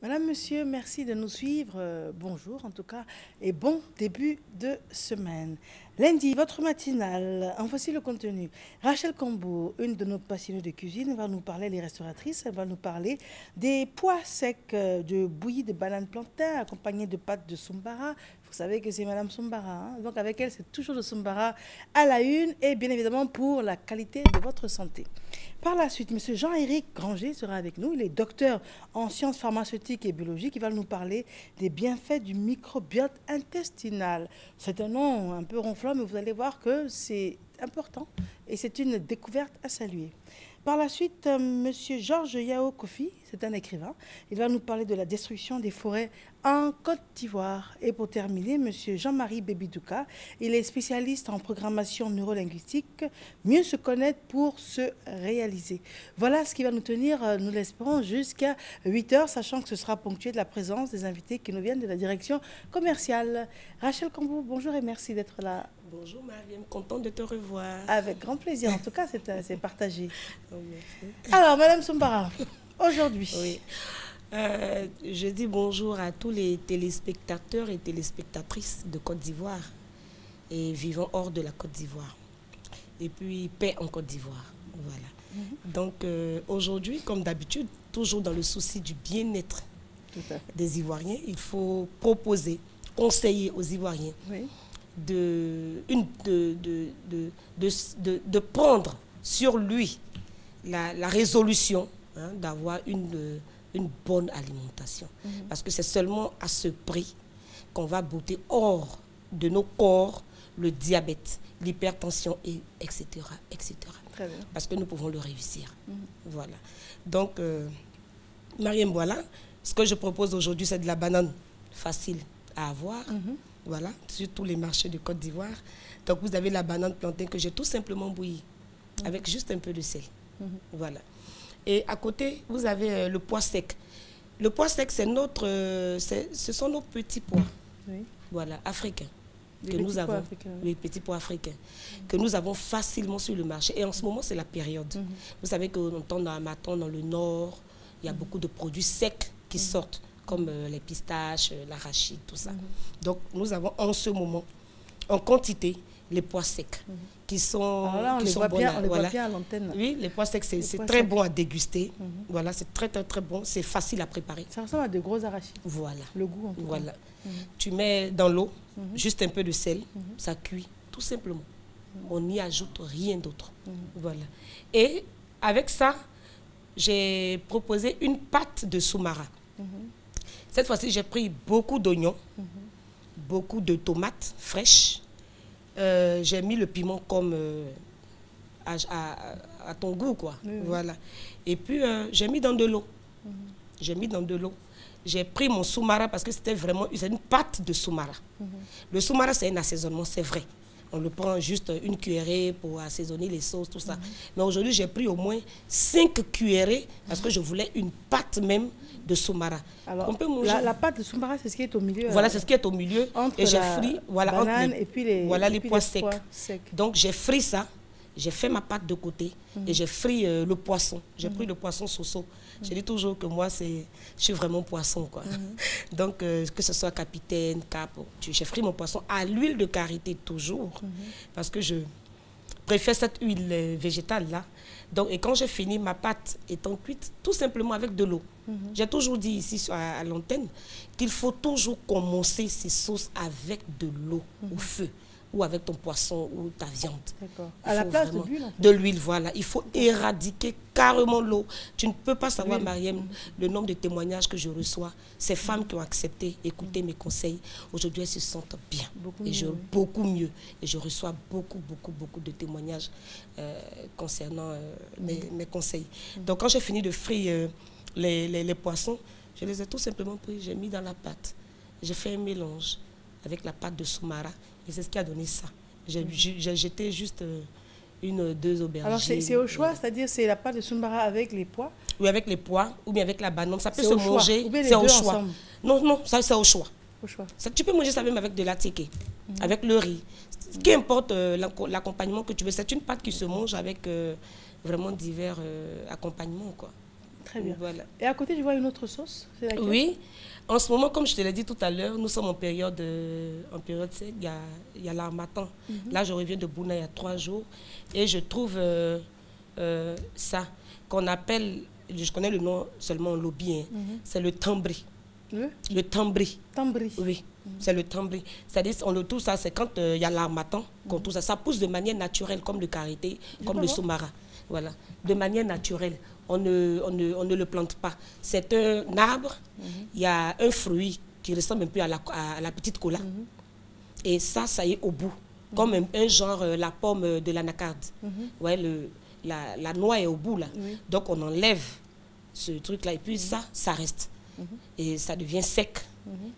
Madame, monsieur, merci de nous suivre. Bonjour en tout cas et bon début de semaine. Lundi, votre matinale, en voici le contenu. Rachel Cambo, une de nos passionnées de cuisine, va nous parler, les restauratrices, elle va nous parler des pois secs de bouillie de bananes plantains accompagnés de pâtes de Soumbara. Vous savez que c'est Madame Soumbara, hein? Donc avec elle, c'est toujours de Soumbara à la une et bien évidemment pour la qualité de votre santé. Par la suite, monsieur Jean-Éric Granger sera avec nous. Il est docteur en sciences pharmaceutiques et biologiques. Il va nous parler des bienfaits du microbiote intestinal. C'est un nom un peu ronflant, mais vous allez voir que c'est important et c'est une découverte à saluer. Par la suite, monsieur Georges Yao Kofi, c'est un écrivain. Il va nous parler de la destruction des forêts en Côte d'Ivoire. Et pour terminer, monsieur Jean-Marie Bébidouka, il est spécialiste en programmation neurolinguistique, mieux se connaître pour se réaliser. Voilà ce qui va nous tenir, nous l'espérons, jusqu'à 8 heures, sachant que ce sera ponctué de la présence des invités qui nous viennent de la direction commerciale. Rachel Cambo, bonjour et merci d'être là. Bonjour Mariam, contente de te revoir. Avec grand plaisir, en tout cas c'est partagé. Oh, merci. Alors, Madame Soumbara, aujourd'hui. Oui. Je dis bonjour à tous les téléspectateurs et téléspectatrices de Côte d'Ivoire et vivant hors de la Côte d'Ivoire. Et puis, paix en Côte d'Ivoire. Voilà. Donc, aujourd'hui, comme d'habitude, toujours dans le souci du bien-être des Ivoiriens, il faut proposer, conseiller aux Ivoiriens de prendre sur lui la résolution d'avoir une bonne alimentation. Parce que c'est seulement à ce prix qu'on va botter hors de nos corps le diabète, l'hypertension, etc., etc. Très bien. Parce que nous pouvons le réussir. Voilà. Donc, Mariam, voilà. Ce que je propose aujourd'hui, c'est de la banane facile à avoir. Voilà, sur tous les marchés de Côte d'Ivoire. Donc, vous avez la banane plantain que j'ai tout simplement bouillie avec juste un peu de sel. Voilà. Et à côté, vous avez le pois sec. Le pois sec, ce sont nos petits pois, voilà, africains. Que nous avons, les petits pois africains, que nous avons facilement sur le marché. Et en ce moment, c'est la période. Vous savez qu'on entend dans Amaton, dans le nord, il y a beaucoup de produits secs qui sortent, comme les pistaches, l'arachide, tout ça. Donc, nous avons en ce moment, en quantité, les pois secs, qui sont, alors là, on les voit bien à l'antenne. Oui, les pois secs, c'est très bon à déguster. Voilà, c'est très, très, très bon. C'est facile à préparer. Ça ressemble à de gros arachides. Voilà. Le goût, en tout cas. Tu mets dans l'eau, juste un peu de sel, ça cuit, tout simplement. On n'y ajoute rien d'autre. Voilà. Et avec ça, j'ai proposé une pâte de soumara. Cette fois-ci, j'ai pris beaucoup d'oignons, beaucoup de tomates fraîches. J'ai mis le piment comme à ton goût, quoi. Voilà. Et puis, j'ai mis dans de l'eau. J'ai mis dans de l'eau. J'ai pris mon soumara parce que c'était vraiment une pâte de soumara. Le soumara, c'est un assaisonnement, c'est vrai. On le prend juste une cuillerée pour assaisonner les sauces, tout ça. Mais aujourd'hui, j'ai pris au moins 5 cuillerées parce que je voulais une pâte même de soumara. Alors, la pâte de soumara, c'est ce qui est au milieu. Voilà, c'est ce qui est au milieu. Entre et j'ai frit, voilà, banane et puis les pois secs. Donc, j'ai frit ça. J'ai fait ma pâte de côté et j'ai frit le poisson. J'ai pris le poisson soso. Je dis toujours que moi, je suis vraiment poisson, quoi. Donc, que ce soit capitaine, cap, j'ai frit mon poisson à l'huile de karité toujours. Parce que je préfère cette huile végétale-là. Donc, et quand j'ai fini, ma pâte étant cuite, tout simplement avec de l'eau. J'ai toujours dit ici à l'antenne qu'il faut toujours commencer ces sauces avec de l'eau au feu. Ou avec ton poisson ou ta viande. À la place de l'huile, en fait. De l'huile, voilà. Il faut éradiquer carrément l'eau. Tu ne peux pas savoir, Mariam, le nombre de témoignages que je reçois. Ces femmes qui ont accepté d'écouter mes conseils, aujourd'hui, elles se sentent bien. Beaucoup mieux. Et je reçois beaucoup de témoignages concernant mes conseils. Donc, quand j'ai fini de frire les poissons, je les ai tout simplement pris, j'ai mis dans la pâte. J'ai fait un mélange avec la pâte de soumara. Et c'est ce qui a donné ça. J'ai jeté juste 1 ou 2 aubergines. Alors, c'est au choix, c'est-à-dire c'est la pâte de soumara avec les pois? Oui, avec les pois, ou bien avec la banane. Ça peut se manger, c'est au choix. Ensemble. Non, ça c'est au choix. Ça, tu peux manger ça même avec de la tieke, avec le riz. Qu'importe l'accompagnement que tu veux. C'est une pâte qui se mange avec vraiment divers accompagnements, quoi. Très bien. Voilà. Et à côté, je vois une autre sauce. C'est laquelle? Oui. En ce moment, comme je te l'ai dit tout à l'heure, nous sommes en période sec. Il y a l'harmattan. Là, je reviens de Bouna il y a 3 jours. Et je trouve ça, qu'on appelle, je connais le nom seulement en lobby, hein, c'est le tambri. Le tambri. Tambri. Oui, c'est le tambri. C'est-à-dire, on le trouve ça, c'est quand il y a l'armatan qu'on trouve ça. Ça pousse de manière naturelle, comme le karité, comme le soumara. Voilà, de manière naturelle. On ne le plante pas. C'est un arbre, il y a un fruit qui ressemble un peu à la petite cola. Et ça y est au bout, comme un genre, la pomme de l'anacarde. Ouais, la noix est au bout, là. Donc, on enlève ce truc-là, et puis ça reste. Et ça devient sec.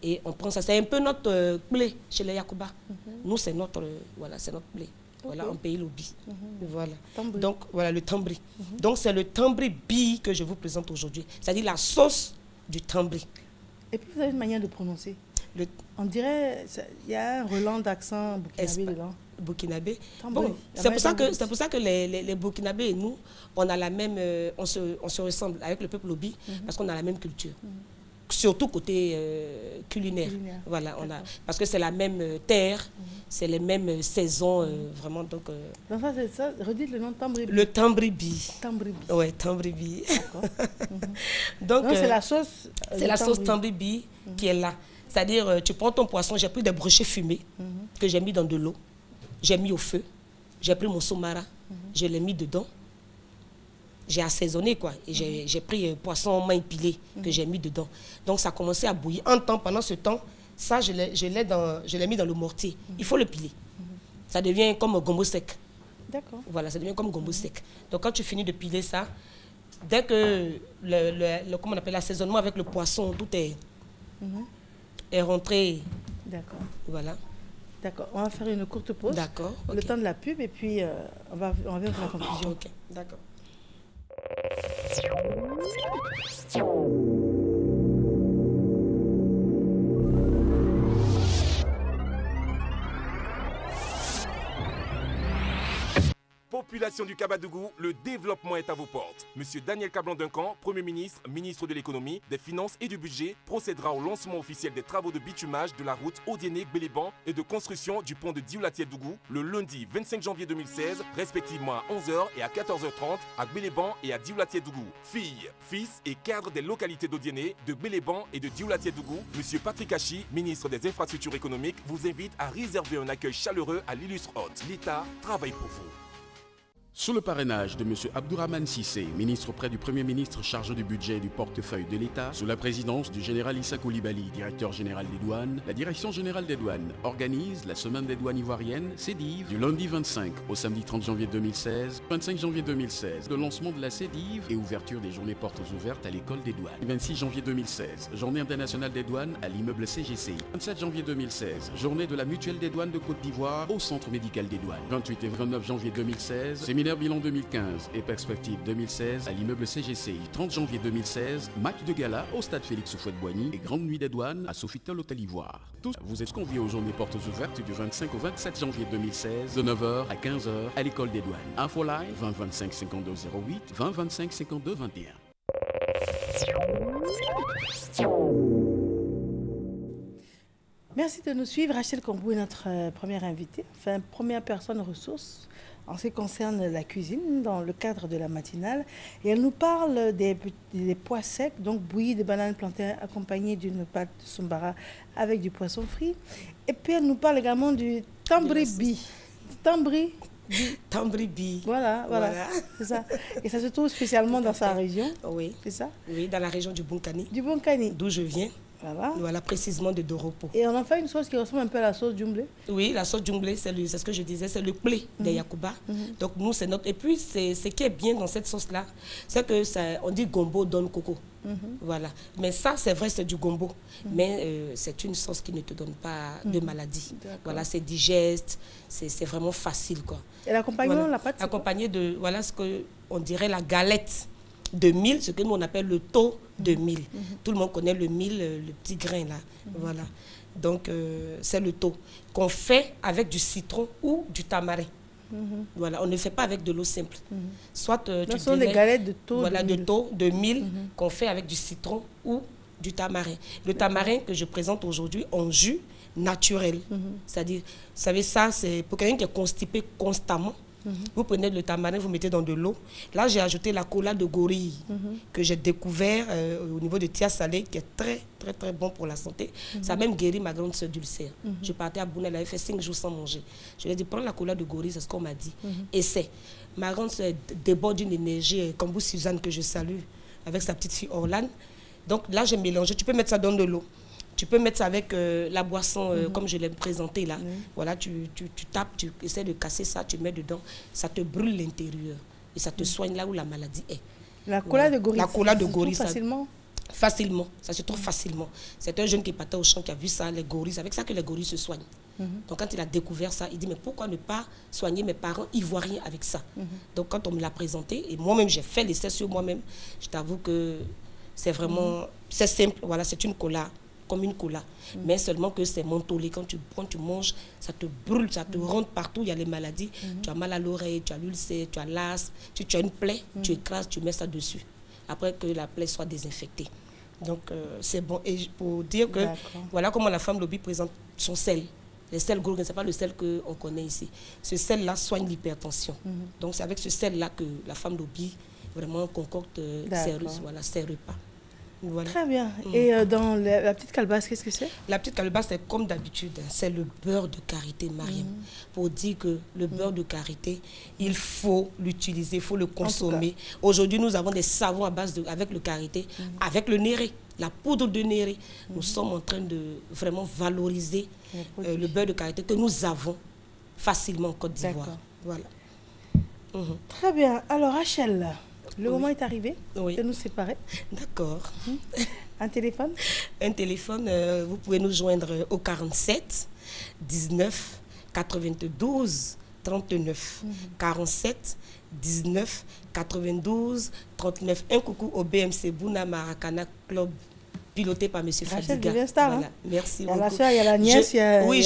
Et on prend ça. C'est un peu notre blé chez les Yakuba. Nous, c'est notre, voilà, c'est notre blé. Voilà, en pays Lobi. Voilà. Tambri. Donc, voilà le tambri. Donc, c'est le tambri bi que je vous présente aujourd'hui. C'est-à-dire la sauce du tambri. Et puis, vous avez une manière de prononcer. On dirait, il y a un relent d'accent burkinabé dedans. Burkinabé. Tambri. Bon, c'est pour ça que les Burkinabés et nous, on a la même, on se ressemble avec le peuple Lobi parce qu'on a la même culture. Surtout côté culinaire. Voilà, parce que c'est la même terre, c'est les mêmes saisons, vraiment. Donc ça, c'est ça. Redites le nom de Tambri. Le tambribi. Tambribi. Oui, tambribi. D'accord. Donc, c'est la sauce. C'est la sauce tambribi qui est là. C'est-à-dire, tu prends ton poisson, j'ai pris des brochets fumés que j'ai mis dans de l'eau, j'ai mis au feu, j'ai pris mon soumara, je l'ai mis dedans. J'ai assaisonné, quoi. Et j'ai pris poisson main pilé que j'ai mis dedans. Donc, ça a commencé à bouillir. Pendant ce temps, ça, je l'ai mis dans le mortier. Il faut le piler. Ça devient comme un gombo sec. D'accord. Voilà, ça devient comme gombo sec. Donc, quand tu finis de piler ça, dès que comment on appelle l'assaisonnement avec le poisson, tout est rentré. D'accord. Voilà. D'accord. On va faire une courte pause. D'accord. Le temps de la pub et puis on va faire la conclusion. Ok, d'accord. Population du Kabadougou, le développement est à vos portes. Monsieur Daniel Kablan-Duncan, Premier ministre, ministre de l'économie, des finances et du budget, procédera au lancement officiel des travaux de bitumage de la route Odiéné-Béléban et de construction du pont de Dioulatie-Dougou le lundi 25 janvier 2016, respectivement à 11h et à 14h30 à Béléban et à Dioulatie-Dougou. Filles, fils et cadres des localités d'Odiéné, de Béléban et de Dioulatie-Dougou, Monsieur Patrick Hachi, ministre des Infrastructures économiques, vous invite à réserver un accueil chaleureux à l'illustre hôte. L'État travaille pour vous. Sous le parrainage de M. Abdourahmane Sissé, ministre auprès du Premier ministre chargé du budget et du portefeuille de l'État, sous la présidence du général Issa Koulibaly, directeur général des douanes, la Direction générale des douanes organise la Semaine des douanes ivoiriennes, CEDIV, du lundi 25 au samedi 30 janvier 2016, 25 janvier 2016, le lancement de la CEDIV et ouverture des journées portes ouvertes à l'école des douanes. 26 janvier 2016, journée internationale des douanes à l'immeuble CGCI. 27 janvier 2016, journée de la mutuelle des douanes de Côte d'Ivoire au centre médical des douanes. 28 et 29 janvier 2016, séminaire bilan 2015 et perspective 2016 à l'immeuble CGCI. 30 janvier 2016, match de gala au stade Félix Houphouët-Boigny et grande nuit des douanes à Sofitel Hôtel Ivoire. Tous vous êtes conviés aux journées portes ouvertes du 25 au 27 janvier 2016 de 9h à 15h à l'école des douanes. Info live 20 25 52 08 20 25 52 21. Merci de nous suivre. Rachel Kambou est notre première invitée, enfin première personne ressource en ce qui concerne la cuisine dans le cadre de la matinale. Et elle nous parle des pois secs, donc bouillis de bananes plantains accompagnés d'une pâte de sombara avec du poisson frit. Et puis elle nous parle également du tambribi. Tambribi. Voilà. C'est ça. Et ça se trouve spécialement dans sa région. Oui. C'est ça? Oui, dans la région du Bonkani. Du Bonkani. D'où je viens. Voilà, précisément de Doropo. Et on en fait une sauce qui ressemble un peu à la sauce djumblé. Oui, la sauce djumblé, c'est ce que je disais, c'est le blé des Yakuba. Donc nous, c'est notre... Et puis, ce qui est bien dans cette sauce-là, c'est que on dit gombo donne coco. Voilà. Mais ça, c'est vrai, c'est du gombo. Mais c'est une sauce qui ne te donne pas de maladie. Voilà, c'est digeste, c'est vraiment facile, quoi. Et l'accompagnement, la pâte, accompagné de, voilà ce qu'on dirait la galette de mil, ce que nous on appelle le taux de mil. Tout le monde connaît le mil, le petit grain là. Voilà. Donc c'est le taux qu'on fait avec du citron ou du tamarin. Voilà, on ne fait pas avec de l'eau simple. Soit ce sont des galettes de taux de mil qu'on fait avec du citron ou du tamarin. Le tamarin que je présente aujourd'hui en jus naturel. C'est-à-dire, vous savez, ça, c'est pour quelqu'un qui est constipé constamment. Vous prenez le tamarin, vous mettez dans de l'eau. Là, j'ai ajouté la cola de gorille que j'ai découvert au niveau de Tia Salé, qui est très, très, très bon pour la santé. Ça a même guéri ma grande soeur d'ulcère. Je partais à Bouna, elle avait fait 5 jours sans manger. Je lui ai dit, prends la cola de gorille, c'est ce qu'on m'a dit. Essaie. Ma grande soeur déborde d'une énergie, comme vous, Suzanne, que je salue, avec sa petite fille Orlane. Donc là, j'ai mélangé. Tu peux mettre ça dans de l'eau. Tu peux mettre ça avec la boisson, comme je l'ai présenté là. Voilà, tu tapes, tu essaies de casser ça, tu mets dedans. Ça te brûle l'intérieur. Et ça te soigne là où la maladie est. La cola de gorille, la cola de gorille, ça facilement? Facilement. Ça se trouve facilement. C'est un jeune qui partait au champ qui a vu ça, les gorilles. C'est avec ça que les gorilles se soignent. Donc quand il a découvert ça, il dit, mais pourquoi ne pas soigner mes parents ivoiriens avec ça? Donc quand on me l'a présenté, et moi-même j'ai fait l'essai sur moi-même, je t'avoue que c'est vraiment, c'est simple. Voilà, c'est une cola. Comme une cola, mais seulement que c'est mentholé. Quand tu prends, tu manges, ça te brûle, ça te rentre partout, il y a les maladies. Tu as mal à l'oreille, tu as l'ulcère, tu as l'asthme, tu as une plaie, tu écrases, tu mets ça dessus, après que la plaie soit désinfectée. Donc c'est bon. Et pour dire que, voilà comment la femme lobby présente son sel. Le sel gourou, ce n'est pas le sel qu'on connaît ici. Ce sel-là soigne l'hypertension. Donc c'est avec ce sel-là que la femme lobby vraiment concocte ses repas. Voilà. Très bien. Et dans la petite calebasse, qu'est-ce que c'est? La petite calebasse, c'est comme d'habitude, c'est le beurre de karité, Mariam. Pour dire que le beurre de karité, il faut l'utiliser, il faut le consommer. Aujourd'hui, nous avons des savons à base avec le karité, avec le néré, la poudre de néré. Nous sommes en train de vraiment valoriser le beurre de karité que nous avons facilement en Côte d'Ivoire. Voilà. Très bien. Alors, Rachel, le moment est arrivé de nous séparer. D'accord. Un téléphone? Un téléphone, vous pouvez nous joindre au 47 19 92 39. 47 19 92 39. Un coucou au BMC Bouna Maracana Club, piloté par M. Fadiga. Rachel devient star. Voilà. Merci beaucoup. Il y a beaucoup. la soeur, il y a la nièce. Oui,